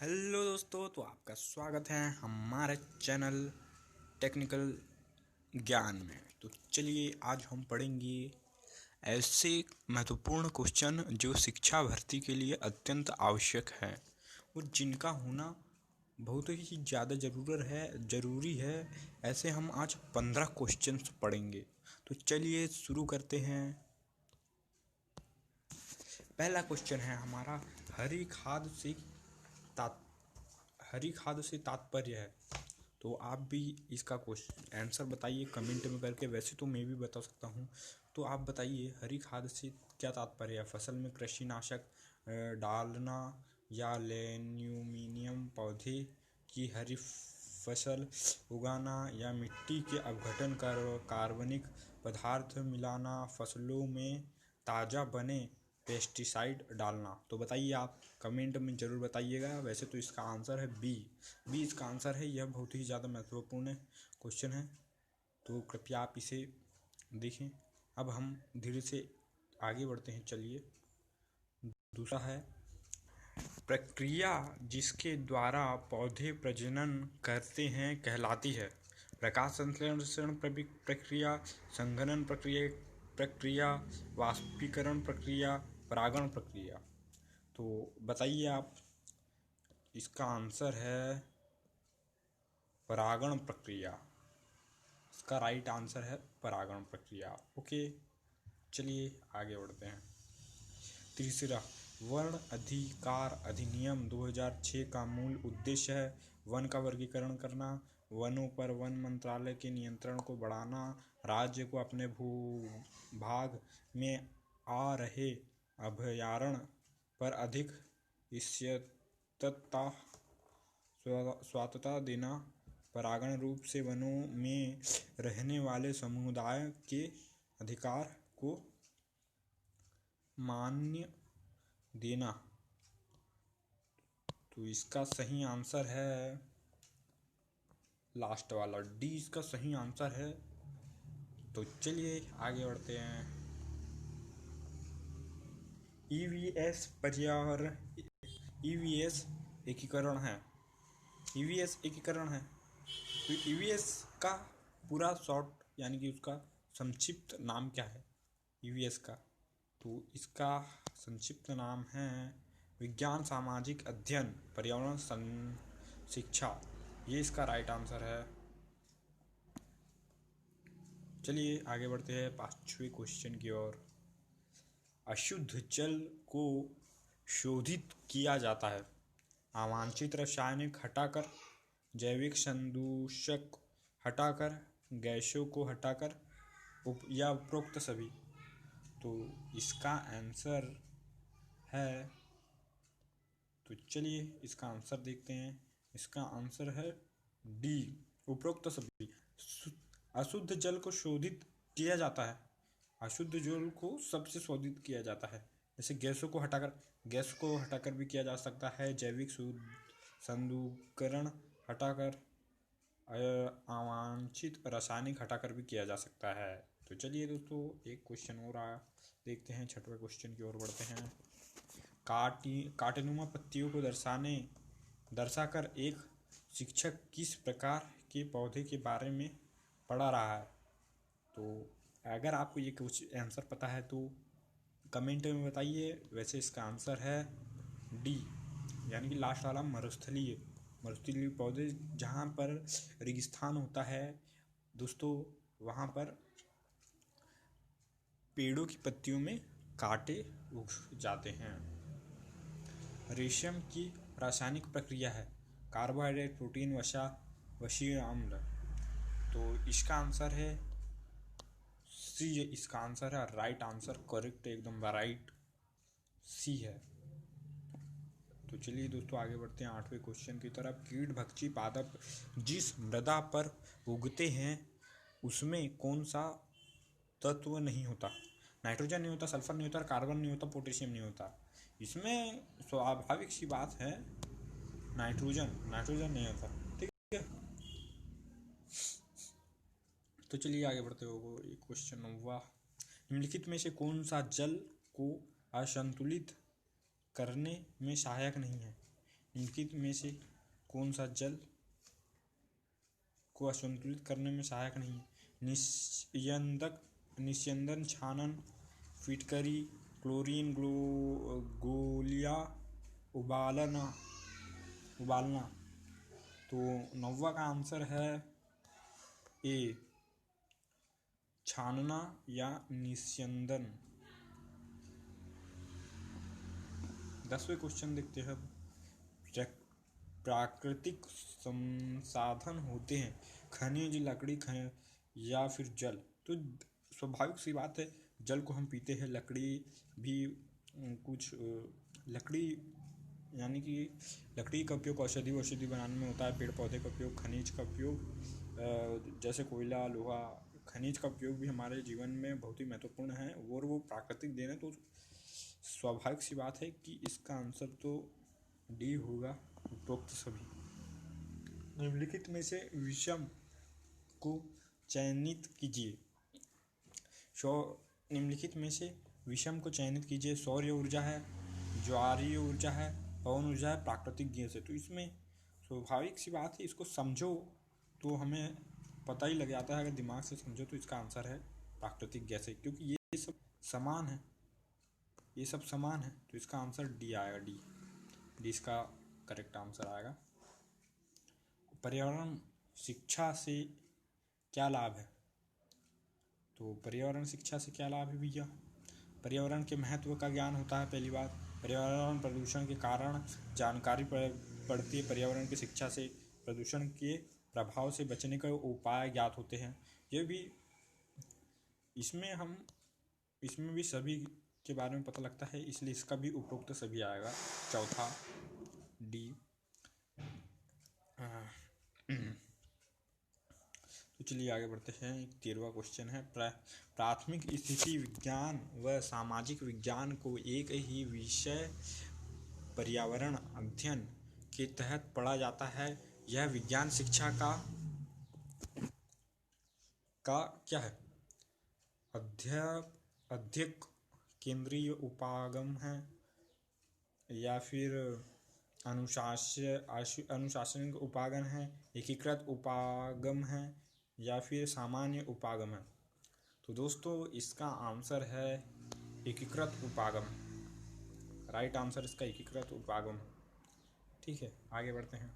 Hello दोस्तों, तो आपका स्वागत है हमारे चैनल टेक्निकल ज्ञान में। तो चलिए आज हम पढ़ेंगे ऐसे महत्वपूर्ण क्वेश्चन जो शिक्षा भर्ती के लिए अत्यंत आवश्यक है और जिनका होना बहुत ही ज़्यादा ज़रूरी है। ऐसे हम आज 15 क्वेश्चन पढ़ेंगे। तो चलिए शुरू करते हैं। पहला क्वेश्चन है हमारा, हरी खाद से तात्पर्य है। तो आप भी इसका क्वेश्चन आंसर बताइए कमेंट में करके। वैसे तो मैं भी बता सकता हूँ, तो आप बताइए हरी खाद से क्या तात्पर्य है। फसल में कृषिनाशक डालना या एल्यूमीनियम पौधे की हरी फसल उगाना या मिट्टी के अपघटन कर कार्बनिक पदार्थ मिलाना, फसलों में ताज़ा बने पेस्टिसाइड डालना। तो बताइए, आप कमेंट में ज़रूर बताइएगा। वैसे तो इसका आंसर है बी इसका आंसर है। यह बहुत ही ज़्यादा महत्वपूर्ण क्वेश्चन है, तो कृपया आप इसे देखें। अब हम धीरे से आगे बढ़ते हैं। चलिए, दूसरा है, प्रक्रिया जिसके द्वारा पौधे प्रजनन करते हैं कहलाती है। प्रकाश संश्लेषण प्रक्रिया, संघनन प्रक्रिया, वाष्पीकरण प्रक्रिया, परागण प्रक्रिया। तो बताइए आप, इसका आंसर है परागण प्रक्रिया। इसका राइट आंसर है परागण प्रक्रिया। ओके, चलिए आगे बढ़ते हैं। तीसरा, वर्ण अधिकार अधिनियम 2006 का मूल उद्देश्य है वन का वर्गीकरण करना, वनों पर वन मंत्रालय के नियंत्रण को बढ़ाना, राज्य को अपने भूभाग में आ रहे अभयारण्य पर अधिक स्वायत्तता देना, परागण रूप से वनों में रहने वाले समुदाय के अधिकार को मान्य देना। तो इसका सही आंसर है लास्ट वाला डी, इसका सही आंसर है। तो चलिए आगे बढ़ते हैं। ईवीएस पर्यावरण ईवीएस एकीकरण है। ईवीएस एकीकरण है। तो ईवीएस का पूरा शॉर्ट यानी कि उसका संक्षिप्त नाम क्या है ईवीएस का? तो इसका संक्षिप्त नाम है विज्ञान सामाजिक अध्ययन पर्यावरण शिक्षा। ये इसका राइट आंसर है। चलिए आगे बढ़ते हैं 5वें क्वेश्चन की ओर। अशुद्ध जल को शोधित किया जाता है। अवांछित रासायनिक हटाकर, जैविक संदूषक हटाकर, गैसों को हटाकर, या उपरोक्त सभी। तो इसका आंसर है, तो चलिए इसका आंसर देखते हैं। इसका आंसर है डी, उपरोक्त सभी। अशुद्ध जल को शोधित किया जाता है। अशुद्ध जल को सबसे शोधित किया जाता है। जैसे गैस को हटाकर भी किया जा सकता है, जैविक संदूषण हटाकर, अवांछित रासायनिक हटाकर भी किया जा सकता है। तो चलिए दोस्तों, एक क्वेश्चन और आया, देखते हैं। 6वें क्वेश्चन की ओर बढ़ते हैं। कांटेनुमा पत्तियों को दर्शाकर एक शिक्षक किस प्रकार के पौधे के बारे में पढ़ा रहा है? तो अगर आपको ये कुछ आंसर पता है तो कमेंट में बताइए। वैसे इसका आंसर है डी, यानी कि लास्ट वाला, मरुस्थलीय पौधे। जहाँ पर रेगिस्तान होता है दोस्तों, वहाँ पर पेड़ों की पत्तियों में कांटे उग जाते हैं। रेशम की रासायनिक प्रक्रिया है कार्बोहाइड्रेट, प्रोटीन, वसा, वसीय अम्ल। तो इसका आंसर है सी। इसका आंसर है राइट आंसर, करेक्ट, एकदम राइट, सी है। तो चलिए दोस्तों आगे बढ़ते हैं 8वें क्वेश्चन की तरफ। कीट भक्षी पादप जिस मृदा पर उगते हैं उसमें कौन सा तत्व नहीं होता? नाइट्रोजन नहीं होता, सल्फर नहीं होता, कार्बन नहीं होता, पोटेशियम नहीं होता। इसमें स्वाभाविक सी बात है, नाइट्रोजन नहीं होता। ठीक है, तो चलिए आगे बढ़ते हो। एक क्वेश्चन हुआ, निम्नलिखित में से कौन सा जल को असंतुलित करने में सहायक नहीं है? निम्नलिखित में से कौन सा जल को असंतुलित करने में सहायक नहीं है? निस्यंदन, छानन, फिटकरी, क्लोरीन गोलियां, उबालना। तो 9वां का आंसर है ए, छानना या निस्यंदन। 10वें क्वेश्चन देखते हैं। प्राकृतिक संसाधन होते हैं खनिज, लकड़ी या फिर जल। तो स्वाभाविक सी बात है, जल को हम पीते हैं, लकड़ी भी कुछ लकड़ी यानी कि लकड़ी का उपयोग औषधि बनाने में होता है, पेड़ पौधे का उपयोग, खनिज का उपयोग जैसे कोयला, लोहा, खनिज का उपयोग भी हमारे जीवन में बहुत ही महत्वपूर्ण है और वो प्राकृतिक देन है। तो स्वाभाविक सी बात है कि इसका आंसर तो डी होगा, उपरोक्त सभी। निम्नलिखित में से विषम को चयनित कीजिए। निम्नलिखित में से विषम को चयनित कीजिए। सौर्य ऊर्जा है, ज्वारीय ऊर्जा है, पवन ऊर्जा है, प्राकृतिक गैस है। तो इसमें स्वाभाविक सी बात है, इसको समझो तो हमें पता ही लग जाता है। अगर दिमाग से समझो तो इसका आंसर है प्राकृतिक गैस है, क्योंकि ये सब समान है, ये सब समान है। तो इसका आंसर डी आएगा, डी इसका करेक्ट आंसर आएगा। पर्यावरण शिक्षा से क्या लाभ है? तो पर्यावरण शिक्षा से क्या लाभ है भैया? पर्यावरण के महत्व का ज्ञान होता है, पहली बात। पर्यावरण प्रदूषण के कारण जानकारी पड़ती है। पर्यावरण की शिक्षा से प्रदूषण के प्रभाव से बचने का उपाय ज्ञात होते हैं। ये भी इसमें भी सभी के बारे में पता लगता है, इसलिए इसका भी उपरोक्त सभी आएगा, चौथा डी। तो चलिए आगे बढ़ते हैं। 13वां क्वेश्चन है। प्राथमिक स्थिति विज्ञान व सामाजिक विज्ञान को एक ही विषय पर्यावरण अध्ययन के तहत पढ़ा जाता है। यह विज्ञान शिक्षा का क्या है? अध्यक केंद्रीय उपागम है, या फिर अनुशासनिक उपागम है, एकीकृत उपागम है, या फिर सामान्य उपागम है। तो दोस्तों इसका आंसर है एकीकृत उपागम। राइट आंसर इसका एकीकृत उपागम। ठीक है, आगे बढ़ते हैं।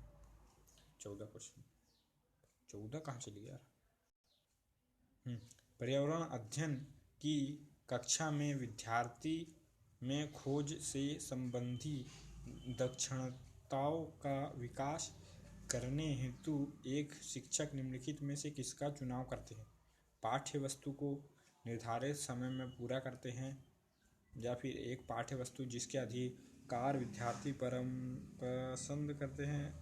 14 क्वेश्चन। 14 कहाँ चली यार? पर्यावरण अध्ययन की कक्षा में विद्यार्थी में खोज से संबंधी दक्षताओं का विकास करने हेतु एक शिक्षक निम्नलिखित में से किसका चुनाव करते हैं? पाठ्य वस्तु को निर्धारित समय में पूरा करते हैं, या फिर एक पाठ्य वस्तु जिसके अधिकार विद्यार्थी पसंद करते हैं,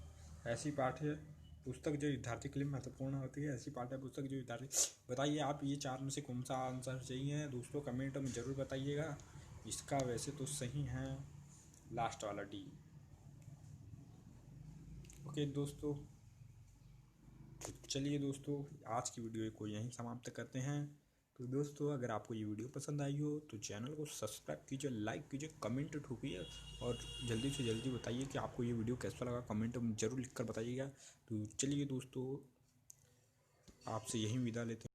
ऐसी पाठ्य पुस्तक जो विद्यार्थी के लिए महत्वपूर्ण होती है, ऐसी पाठ्य पुस्तक जो विद्यार्थी। बताइए आप ये 4 में से कौन सा आंसर सही है दोस्तों? कमेंट में ज़रूर बताइएगा। इसका वैसे तो सही है लास्ट वाला डी। ओके दोस्तों, चलिए दोस्तों आज की वीडियो को यहीं समाप्त करते हैं। तो दोस्तों अगर आपको ये वीडियो पसंद आई हो तो चैनल को सब्सक्राइब कीजिए, लाइक कीजिए, कमेंट ठोकिए और जल्दी से जल्दी बताइए कि आपको ये वीडियो कैसा लगा। कमेंट में ज़रूर लिखकर बताइएगा। तो चलिए दोस्तों आपसे यहीं विदा लेते हैं।